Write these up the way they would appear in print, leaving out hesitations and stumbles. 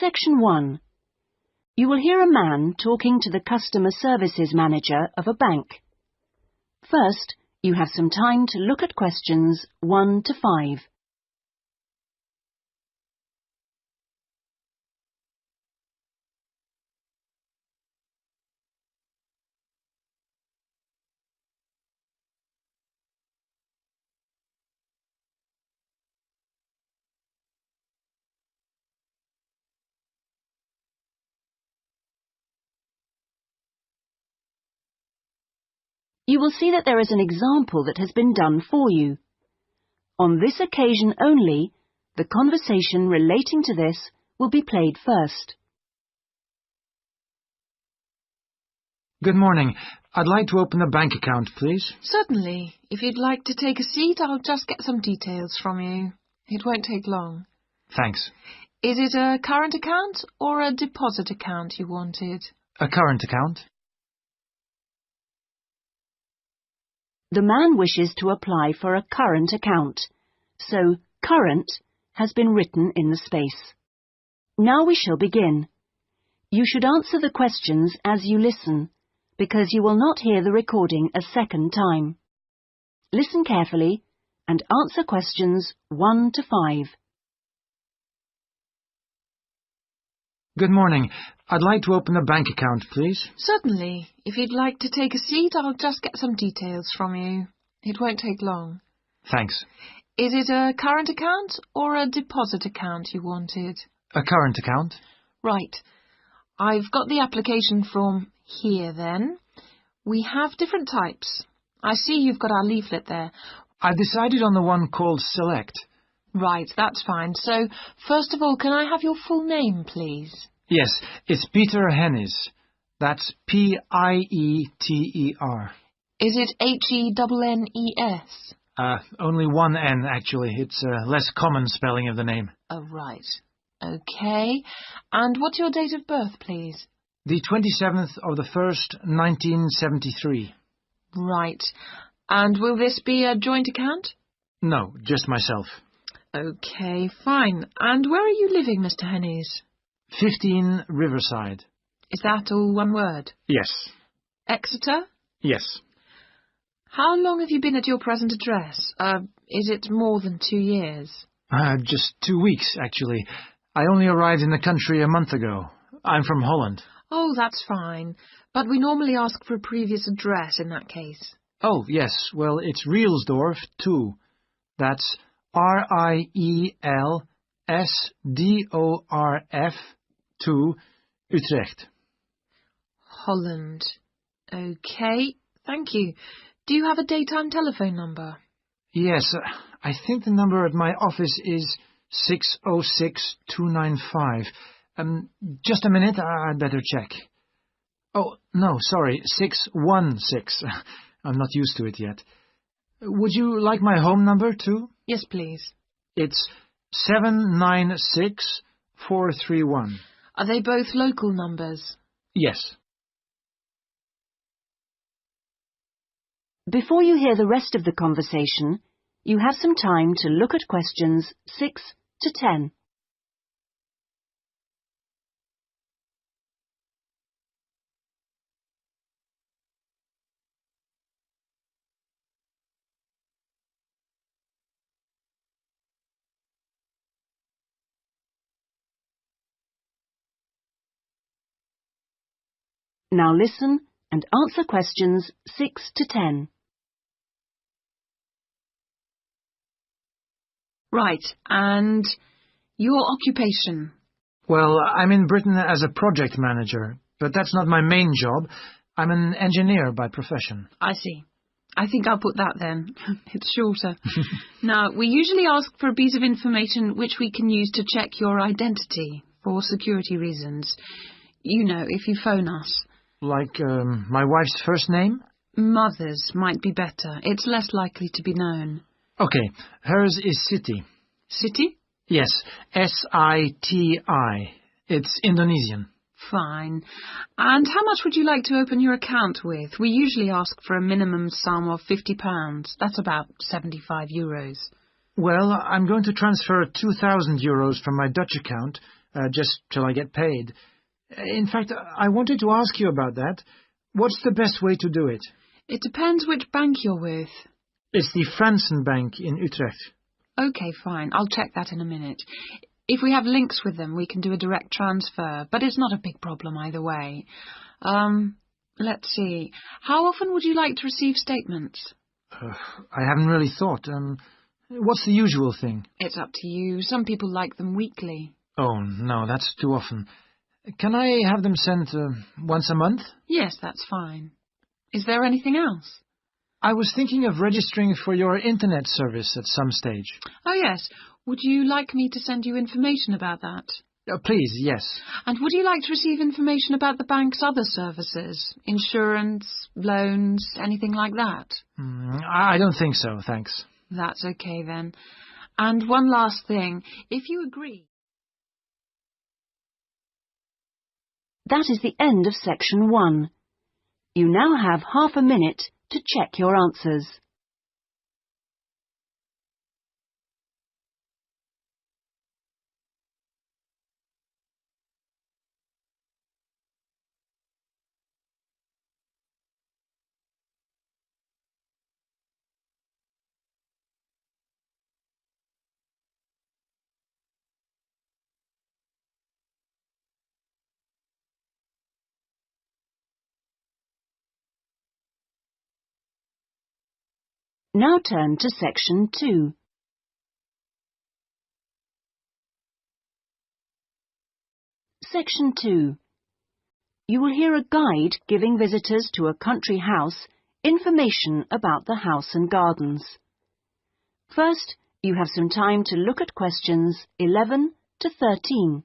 Section 1. You will hear a man talking to the customer services manager of a bank. First, you have some time to look at questions 1 to 5. You will see that there is an example that has been done for you. On this occasion only, the conversation relating to this will be played first. Good morning. I'd like to open a bank account, please. Certainly. If you'd like to take a seat, I'll just get some details from you. It won't take long. Thanks. Is it a current account or a deposit account you wanted? A current account? The man wishes to apply for a current account, so current has been written in the space. Now we shall begin. You should answer the questions as you listen, because you will not hear the recording a second time. Listen carefully and answer questions 1 to 5. Good morning. I'd like to open a bank account, please. Certainly. If you'd like to take a seat, I'll just get some details from you. It won't take long. Thanks. Is it a current account or a deposit account you wanted? A current account? Right. I've got the application form here then. We have different types. I see you've got our leaflet there. I've decided on the one called Select. Right, that's fine. So, first of all, can I have your full name, please? Yes, it's Peter Hennis. That's Pieter. Is it Hennes? Only one N, actually. It's a less common spelling of the name. Oh, right. Okay. And what's your date of birth, please? The 27th of the 1st, 1973. Right. And will this be a joint account? No, just myself. Okay, fine. And where are you living, Mr. Hennes? 15 Riverside. Is that all one word? Yes. Exeter? Yes. How long have you been at your present address? Is it more than 2 years? Just 2 weeks, actually. I only arrived in the country a month ago. I'm from Holland. Oh, that's fine. But we normally ask for a previous address in that case. Oh, yes. Well, it's Rielsdorf 2. That's Rielsdorf 2, Utrecht. Holland. Okay, thank you. Do you have a daytime telephone number? Yes, I think the number at my office is 606-295. Just a minute, I'd better check. Oh, no, sorry, 616. I'm not used to it yet. Would you like my home number, too? Yes, please. It's 796431. Are they both local numbers? Yes. Before you hear the rest of the conversation, you have some time to look at questions 6 to 10. Now listen and answer questions 6 to 10. Right, and your occupation? Well, I'm in Britain as a project manager, but that's not my main job. I'm an engineer by profession. I see. I think I'll put that then. It's shorter. Now, we usually ask for a piece of information which we can use to check your identity for security reasons. You know, if you phone us. Like my wife's first name? Mother's might be better. It's less likely to be known. Okay, hers is Siti. Siti? Yes, Siti. It's Indonesian. Fine. And how much would you like to open your account with? We usually ask for a minimum sum of £50. That's about €75. Well, I'm going to transfer 2,000 euros from my Dutch account just till I get paid. In fact, I wanted to ask you about that. What's the best way to do it? It depends which bank you're with. It's the Fransen Bank in Utrecht. OK, fine. I'll check that in a minute. If we have links with them, we can do a direct transfer, but it's not a big problem either way. Let's see. How often would you like to receive statements? I haven't really thought. What's the usual thing? It's up to you. Some people like them weekly. Oh, no, that's too often. Can I have them sent once a month? Yes, that's fine. Is there anything else? I was thinking of registering for your internet service at some stage. Oh, yes. Would you like me to send you information about that? Please, yes. And would you like to receive information about the bank's other services? Insurance, loans, anything like that? I don't think so, thanks. That's okay then. And one last thing. If you agree... That is the end of section 1. You now have half a minute to check your answers. Now turn to section 2. Section 2. You will hear a guide giving visitors to a country house information about the house and gardens. First, you have some time to look at questions 11 to 13.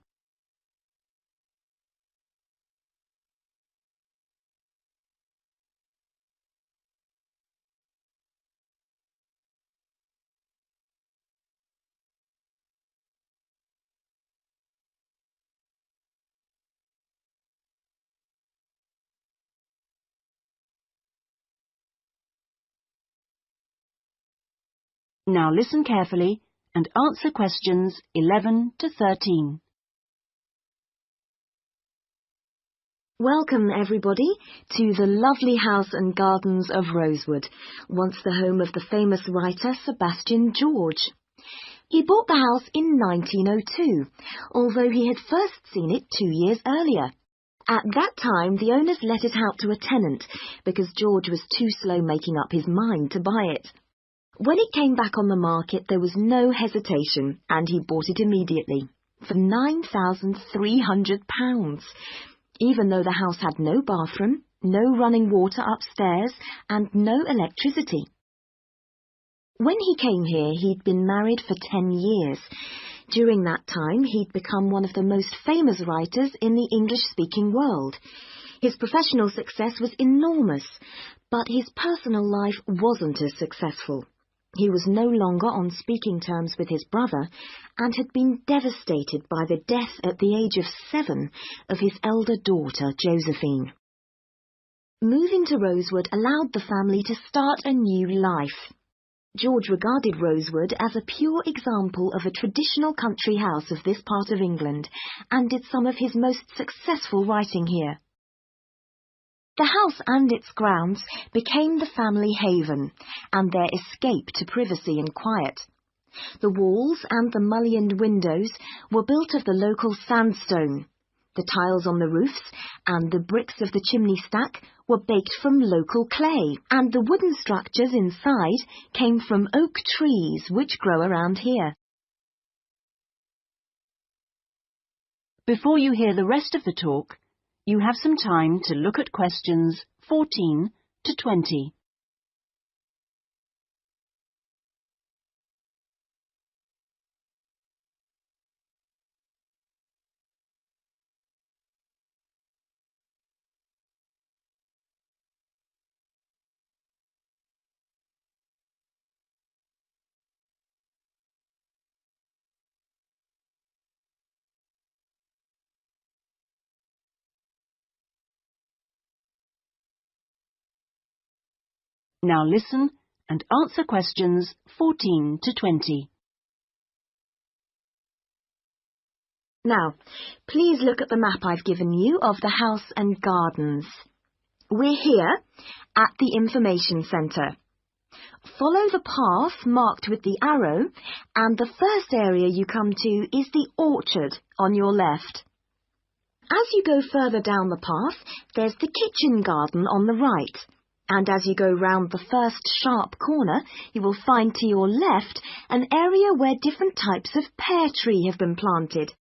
Now listen carefully and answer questions 11 to 13. Welcome, everybody, to the lovely house and gardens of Rosewood, once the home of the famous writer Sebastian George. He bought the house in 1902, although he had first seen it 2 years earlier. At that time, the owners let it out to a tenant because George was too slow making up his mind to buy it. When it came back on the market, there was no hesitation, and he bought it immediately for £9,300, even though the house had no bathroom, no running water upstairs, and no electricity. When he came here, he'd been married for 10 years. During that time, he'd become one of the most famous writers in the English-speaking world. His professional success was enormous, but his personal life wasn't as successful. He was no longer on speaking terms with his brother and had been devastated by the death at the age of 7 of his elder daughter, Josephine. Moving to Rosewood allowed the family to start a new life. George regarded Rosewood as a pure example of a traditional country house of this part of England and did some of his most successful writing here. The house and its grounds became the family haven and their escape to privacy and quiet. The walls and the mullioned windows were built of the local sandstone. The tiles on the roofs and the bricks of the chimney stack were baked from local clay, and the wooden structures inside came from oak trees which grow around here. Before you hear the rest of the talk, you have some time to look at questions 14 to 20. Now listen and answer questions 14 to 20. Now, please look at the map I've given you of the house and gardens. We're here at the information centre. Follow the path marked with the arrow, and the first area you come to is the orchard on your left. As you go further down the path, there's the kitchen garden on the right. And as you go round the first sharp corner, you will find to your left an area where different types of pear tree have been planted,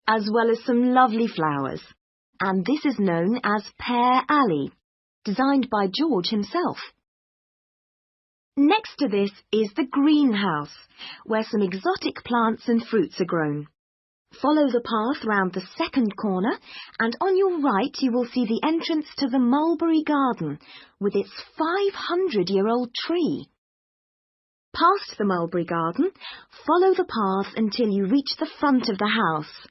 as well as some lovely flowers. And this is known as Pear Alley, designed by George himself. Next to this is the greenhouse, where some exotic plants and fruits are grown. Follow the path round the second corner, and on your right you will see the entrance to the mulberry garden, with its 500-year-old tree. Past the mulberry garden, follow the path until you reach the front of the house.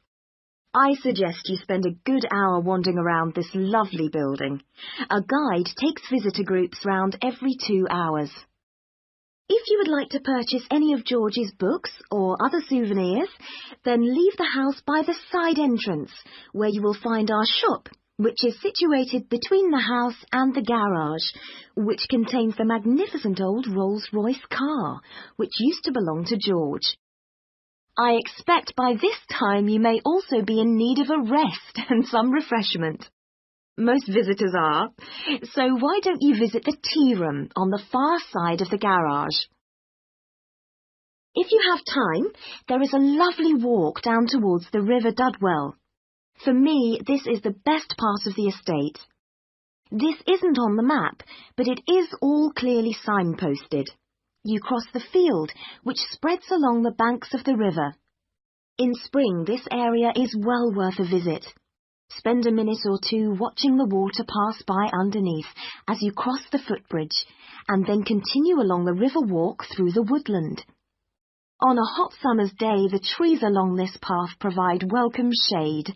I suggest you spend a good hour wandering around this lovely building. A guide takes visitor groups round every 2 hours. If you would like to purchase any of George's books or other souvenirs, then leave the house by the side entrance, where you will find our shop, which is situated between the house and the garage, which contains the magnificent old Rolls-Royce car, which used to belong to George. I expect by this time you may also be in need of a rest and some refreshment. Most visitors are, so why don't you visit the tea room on the far side of the garage? If you have time, there is a lovely walk down towards the River Dudwell. For me, this is the best part of the estate. This isn't on the map, but it is all clearly signposted. You cross the field, which spreads along the banks of the river. In spring, this area is well worth a visit. Spend a minute or two watching the water pass by underneath as you cross the footbridge, and then continue along the river walk through the woodland. On a hot summer's day, the trees along this path provide welcome shade.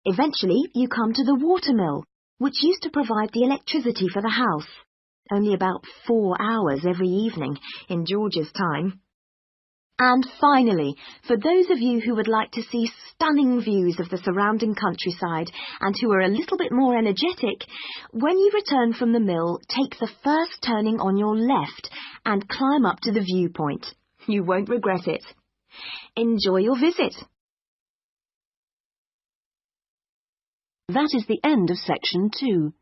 Eventually, you come to the watermill, which used to provide the electricity for the house, only about 4 hours every evening in George's time. And finally, for those of you who would like to see stunning views of the surrounding countryside and who are a little bit more energetic, when you return from the mill, take the first turning on your left and climb up to the viewpoint. You won't regret it. Enjoy your visit. That is the end of section 2.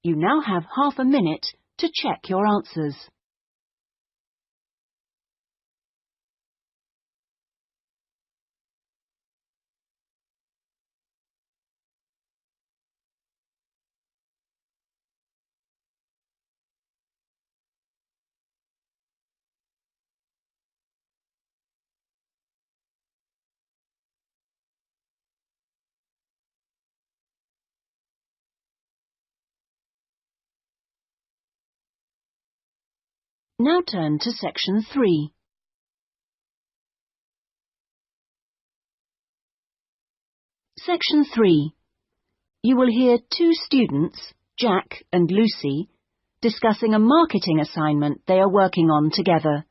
You now have half a minute to check your answers. Now turn to section 3. Section 3. You will hear 2 students, Jack and Lucy, discussing a marketing assignment they are working on together.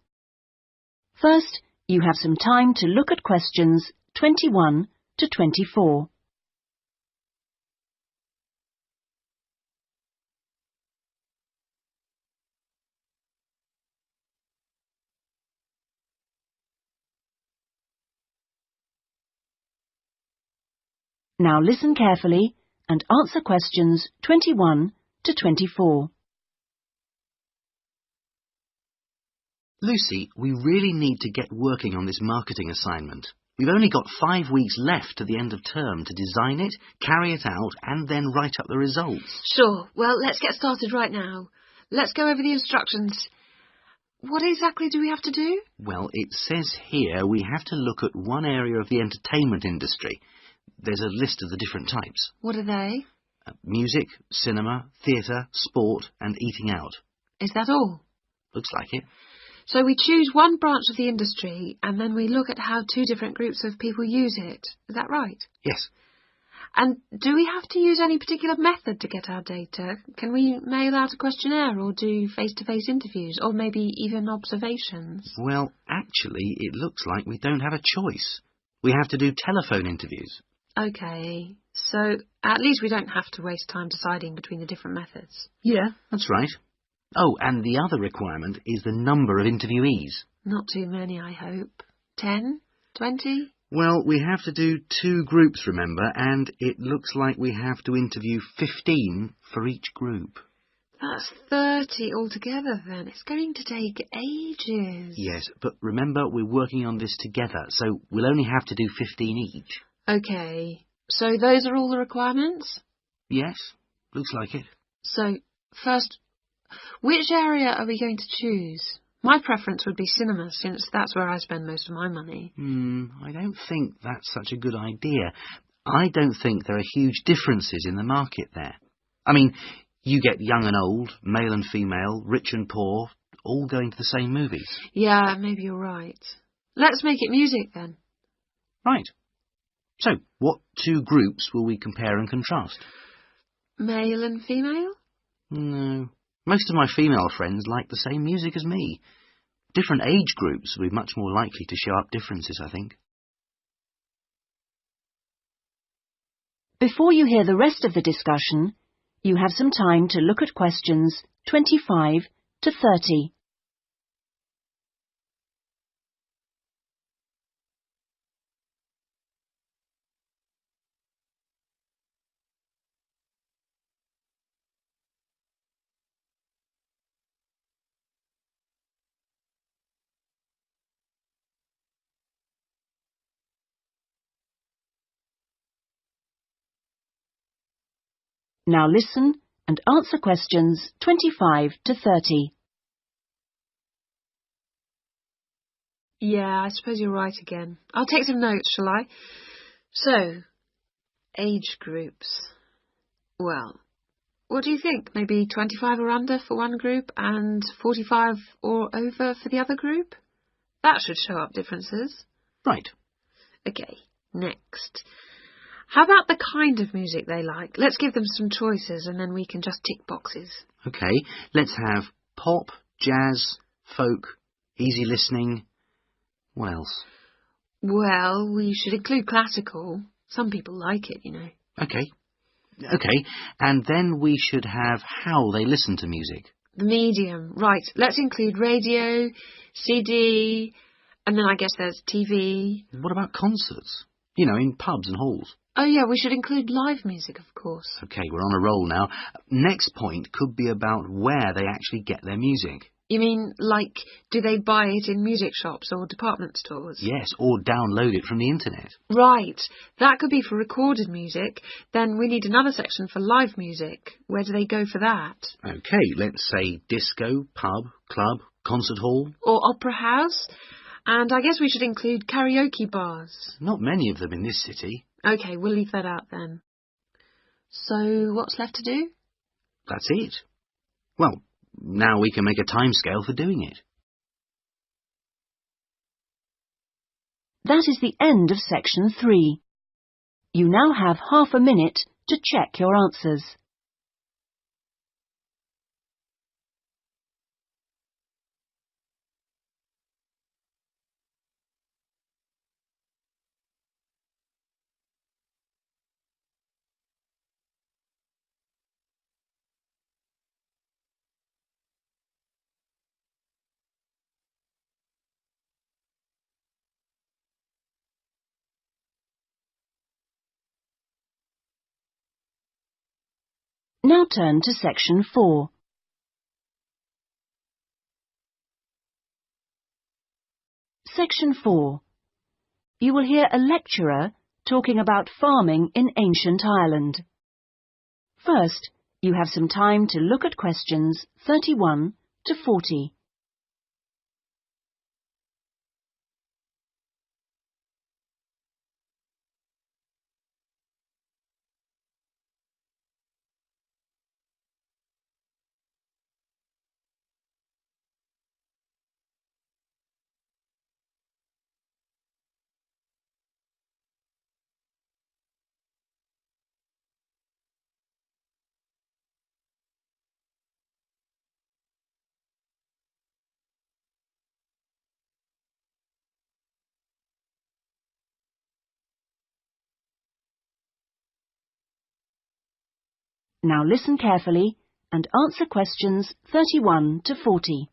First, you have some time to look at questions 21 to 24. Now listen carefully and answer questions 21 to 24. Lucy, we really need to get working on this marketing assignment. We've only got 5 weeks left to the end of term to design it, carry it out, and then write up the results. Sure. Well, let's get started right now. Let's go over the instructions. What exactly do we have to do? Well, it says here we have to look at one area of the entertainment industry. There's a list of the different types. What are they? Music, cinema, theatre, sport, and eating out. Is that all? Looks like it. So we choose one branch of the industry and then we look at how 2 different groups of people use it. Is that right? Yes. And do we have to use any particular method to get our data? Can we mail out a questionnaire or do face-to-face interviews or maybe even observations? Well, actually, it looks like we don't have a choice. We have to do telephone interviews. OK, so at least we don't have to waste time deciding between the different methods. Yeah, that's right. Oh, and the other requirement is the number of interviewees. Not too many, I hope. 10? 20? Well, we have to do 2 groups, remember, and it looks like we have to interview 15 for each group. That's 30 altogether, then. It's going to take ages. Yes, but remember, we're working on this together, so we'll only have to do 15 each. OK, so those are all the requirements? Yes, looks like it. So, first, which area are we going to choose? My preference would be cinema, since that's where I spend most of my money. I don't think that's such a good idea. I don't think there are huge differences in the market there. I mean, you get young and old, male and female, rich and poor, all going to the same movies. Yeah, maybe you're right. Let's make it music, then. Right. So, what 2 groups will we compare and contrast? Male and female? No. Most of my female friends like the same music as me. Different age groups will be much more likely to show up differences, I think. Before you hear the rest of the discussion, you have some time to look at questions 25 to 30. Now listen and answer questions 25 to 30. Yeah, I suppose you're right again. I'll take some notes, shall I? So, age groups. Well, what do you think? Maybe 25 or under for one group and 45 or over for the other group? That should show up differences. Right. OK, next. How about the kind of music they like? Let's give them some choices and then we can just tick boxes. OK, let's have pop, jazz, folk, easy listening. What else? Well, we should include classical. Some people like it, you know. OK, and then we should have how they listen to music. The medium. Right, let's include radio, CD, and then I guess there's TV. What about concerts? You know, in pubs and halls. Oh yeah, we should include live music, of course. OK, we're on a roll now. Next point could be about where they actually get their music. You mean, like, do they buy it in music shops or department stores? Yes, or download it from the internet. Right, that could be for recorded music. Then we need another section for live music. Where do they go for that? OK, let's say disco, pub, club, concert hall. Or opera house. And I guess we should include karaoke bars. Not many of them in this city. OK, we'll leave that out then. So, what's left to do? That's it. Well, now we can make a timescale for doing it. That is the end of section 3. You now have half a minute to check your answers. Now turn to section 4. Section 4. You will hear a lecturer talking about farming in ancient Ireland. First, you have some time to look at questions 31 to 40. Now listen carefully and answer questions 31 to 40.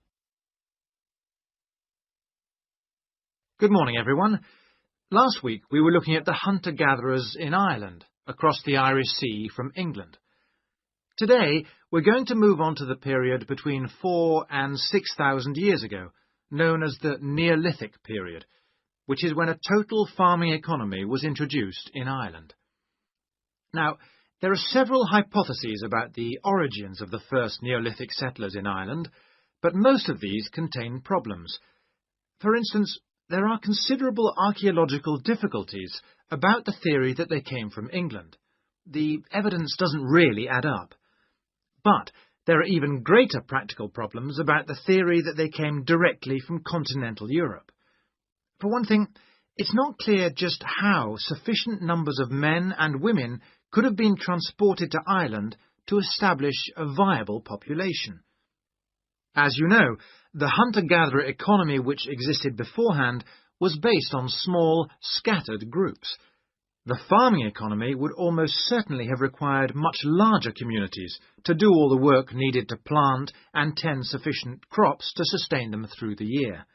Good morning, everyone. Last week we were looking at the hunter-gatherers in Ireland, across the Irish Sea from England. Today we're going to move on to the period between 4,000 and 6,000 years ago, known as the Neolithic period, which is when a total farming economy was introduced in Ireland. Now, there are several hypotheses about the origins of the first Neolithic settlers in Ireland, but most of these contain problems. For instance, there are considerable archaeological difficulties about the theory that they came from England. The evidence doesn't really add up. But there are even greater practical problems about the theory that they came directly from continental Europe. For one thing, it's not clear just how sufficient numbers of men and women could have been transported to Ireland to establish a viable population. As you know, the hunter-gatherer economy which existed beforehand was based on small, scattered groups. The farming economy would almost certainly have required much larger communities to do all the work needed to plant and tend sufficient crops to sustain them through the year.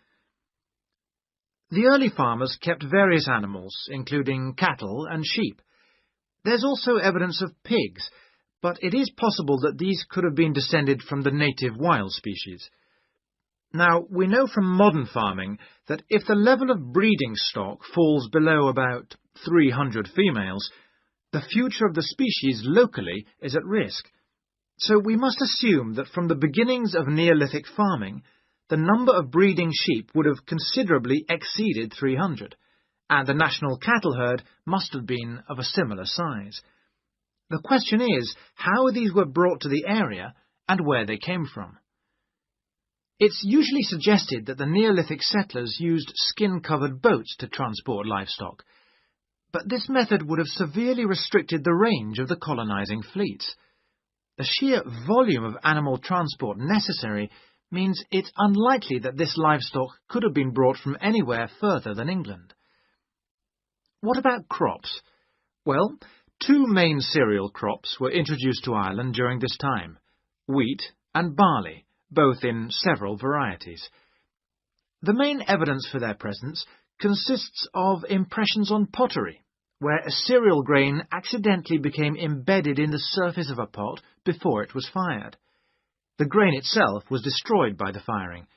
The early farmers kept various animals, including cattle and sheep. There's also evidence of pigs, but it is possible that these could have been descended from the native wild species. Now, we know from modern farming that if the level of breeding stock falls below about 300 females, the future of the species locally is at risk. So we must assume that from the beginnings of Neolithic farming, the number of breeding sheep would have considerably exceeded 300, and the national cattle herd must have been of a similar size. The question is how these were brought to the area and where they came from. It's usually suggested that the Neolithic settlers used skin-covered boats to transport livestock, but this method would have severely restricted the range of the colonizing fleets. The sheer volume of animal transport necessary means it's unlikely that this livestock could have been brought from anywhere further than England. What about crops? Well, two main cereal crops were introduced to Ireland during this time, wheat and barley, both in several varieties. The main evidence for their presence consists of impressions on pottery, where a cereal grain accidentally became embedded in the surface of a pot before it was fired. The grain itself was destroyed by the firing,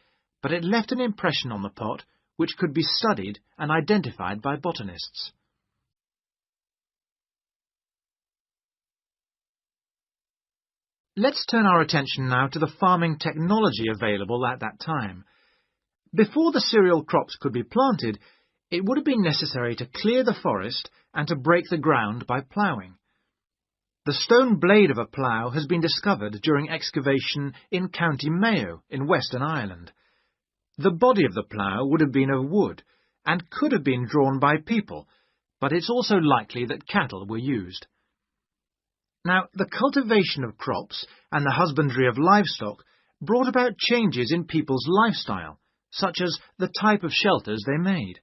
but it left an impression on the pot which could be studied and identified by botanists. Let's turn our attention now to the farming technology available at that time. Before the cereal crops could be planted, it would have been necessary to clear the forest and to break the ground by ploughing. The stone blade of a plough has been discovered during excavation in County Mayo in Western Ireland. The body of the plough would have been of wood and could have been drawn by people, but it's also likely that cattle were used. Now, the cultivation of crops and the husbandry of livestock brought about changes in people's lifestyle, such as the type of shelters they made.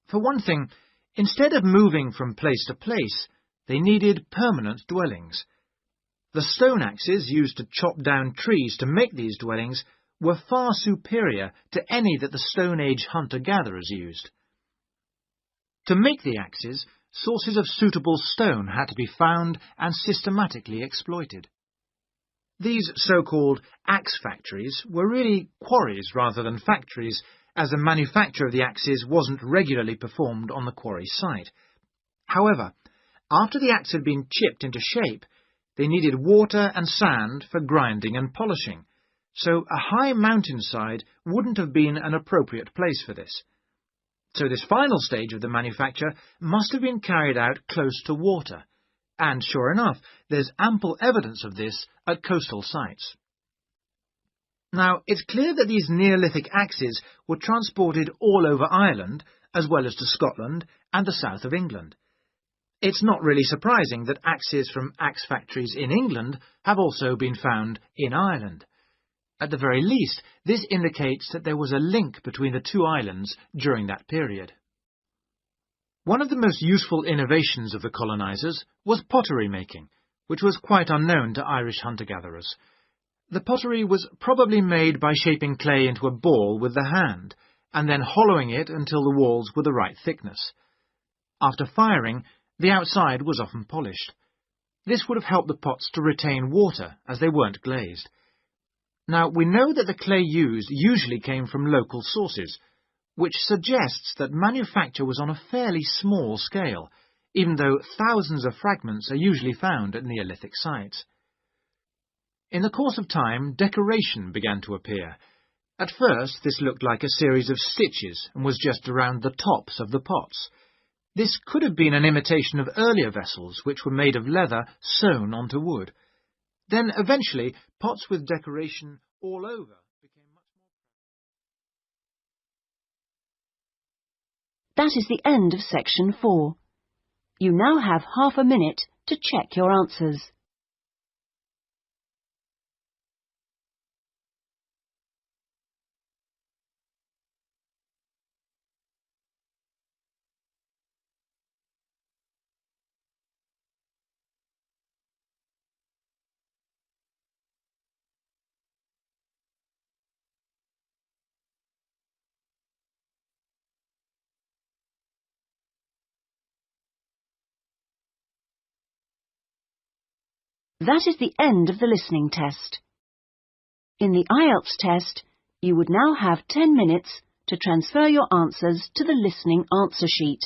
For one thing, instead of moving from place to place, they needed permanent dwellings. The stone axes used to chop down trees to make these dwellings were far superior to any that the Stone Age hunter-gatherers used. To make the axes, sources of suitable stone had to be found and systematically exploited. These so-called axe factories were really quarries rather than factories, as the manufacture of the axes wasn't regularly performed on the quarry site. However, after the axe had been chipped into shape, they needed water and sand for grinding and polishing, so a high mountainside wouldn't have been an appropriate place for this. So this final stage of the manufacture must have been carried out close to water, and sure enough, there's ample evidence of this at coastal sites. Now, it's clear that these Neolithic axes were transported all over Ireland, as well as to Scotland and the south of England. It's not really surprising that axes from axe factories in England have also been found in Ireland. At the very least, this indicates that there was a link between the two islands during that period. One of the most useful innovations of the colonizers was pottery making, which was quite unknown to Irish hunter-gatherers. The pottery was probably made by shaping clay into a ball with the hand, and then hollowing it until the walls were the right thickness. After firing, the outside was often polished. This would have helped the pots to retain water, as they weren't glazed. Now, we know that the clay used usually came from local sources, which suggests that manufacture was on a fairly small scale, even though thousands of fragments are usually found at Neolithic sites. In the course of time, decoration began to appear. At first, this looked like a series of stitches and was just around the tops of the pots. This could have been an imitation of earlier vessels, which were made of leather sewn onto wood. Then, eventually, pots with decoration all over became much more... That is the end of section 4. You now have half a minute to check your answers. That is the end of the listening test. In the Ielts test, you would now have 10 minutes to transfer your answers to the listening answer sheet.